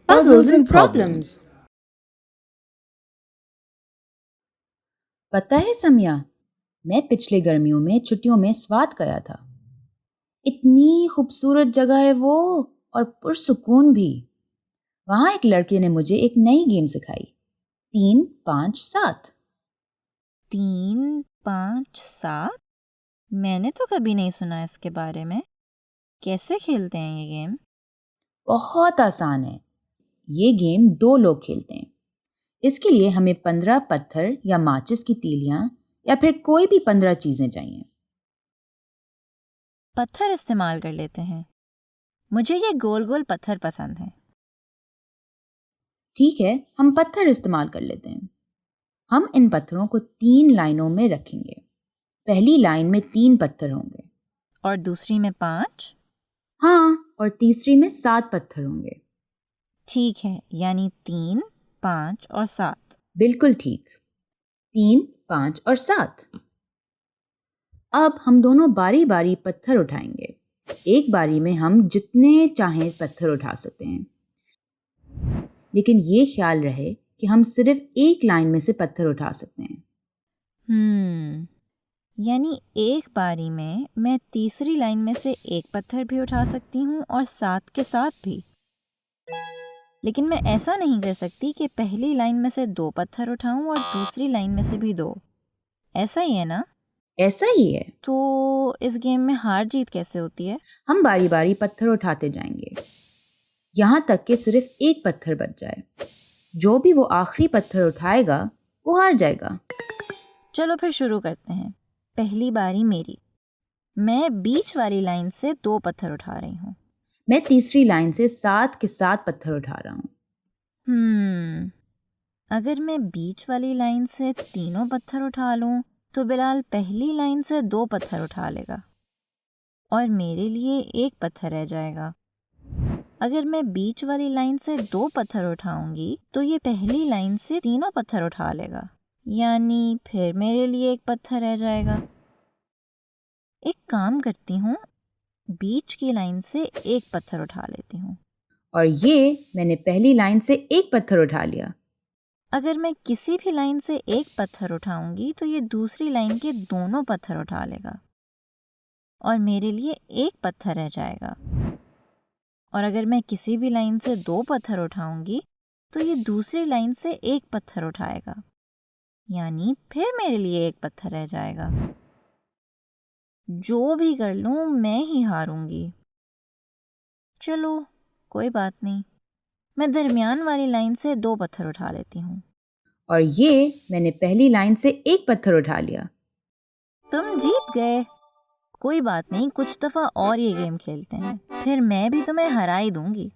Puzzles and problems. पता है सम्या, मैं पिछले गर्मियों में छुट्टियों में स्वात गया था। इतनी खूबसूरत जगह है वो, और पुरसुकून भी। वहां एक लड़के ने मुझे एक नई गेम सिखाई, 3, 5, 7। 3, 5, 7? मैंने तो कभी नहीं सुना इसके बारे में। कैसे खेलते हैं ये गेम? बहुत आसान है। ये गेम 2 लोग खेलते हैं। इसके लिए हमें 15 पत्थर या माचिस की तीलियां या फिर कोई भी 15 चीजें चाहिए। पत्थर इस्तेमाल कर लेते हैं। मुझे ये गोल गोल पत्थर पसंद हैं। ठीक है, हम पत्थर इस्तेमाल कर लेते हैं। हम इन पत्थरों को 3 लाइनों में रखेंगे। पहली लाइन में 3 पत्थर होंगे और दूसरी में 5? हाँ, और तीसरी में 7 पत्थर होंगे। ठीक है, यानी 3, 5 और 7। बिल्कुल ठीक, 3, 5 और 7। अब हम दोनों बारी बारी पत्थर उठाएंगे। एक बारी में हम जितने चाहें पत्थर उठा सकते हैं, लेकिन ये ख्याल रहे कि हम सिर्फ एक लाइन में से पत्थर उठा सकते हैं। यानी एक बारी में मैं तीसरी लाइन में से एक पत्थर भी उठा सकती हूँ और 7 के साथ भी। लेकिन मैं ऐसा नहीं कर सकती कि पहली लाइन में से 2 पत्थर उठाऊं और दूसरी लाइन में से भी 2। ऐसा ही है ना? ऐसा ही है। तो इस गेम में हार जीत कैसे होती है? हम बारी बारी पत्थर उठाते जाएंगे, यहाँ तक कि सिर्फ एक पत्थर बच जाए। जो भी वो आखिरी पत्थर उठाएगा वो हार जाएगा। चलो फिर शुरू करते हैं। पहली बारी मेरी। मैं बीच वाली लाइन से 2 पत्थर उठा रही हूँ। मैं तीसरी लाइन से 7 के 7 पत्थर उठा रहा हूँ। अगर मैं बीच वाली लाइन से तीनों पत्थर उठा लूं तो बिलाल पहली लाइन से 2 पत्थर उठा लेगा और मेरे लिए एक पत्थर रह जाएगा। अगर मैं बीच वाली लाइन से 2 पत्थर उठाऊंगी तो ये पहली लाइन से तीनों पत्थर उठा लेगा, यानी फिर मेरे लिए एक पत्थर रह जाएगा। एक काम करती हूँ, बीच की लाइन से एक पत्थर उठा लेती हूँ। और ये मैंने पहली लाइन से एक पत्थर उठा लिया। अगर मैं किसी भी लाइन से एक पत्थर उठाऊंगी तो ये दूसरी लाइन के दोनों पत्थर उठा लेगा और मेरे लिए एक पत्थर रह जाएगा। और अगर मैं किसी भी लाइन से 2 पत्थर उठाऊंगी तो ये दूसरी लाइन से एक पत्थर उठाएगा, यानी फिर मेरे लिए एक पत्थर रह जाएगा। जो भी कर लूं मैं ही हारूंगी। चलो कोई बात नहीं, मैं दरमियान वाली लाइन से 2 पत्थर उठा लेती हूँ। और ये मैंने पहली लाइन से एक पत्थर उठा लिया। तुम जीत गए। कोई बात नहीं, कुछ दफ़ा और ये गेम खेलते हैं, फिर मैं भी तुम्हें हरा ही दूंगी।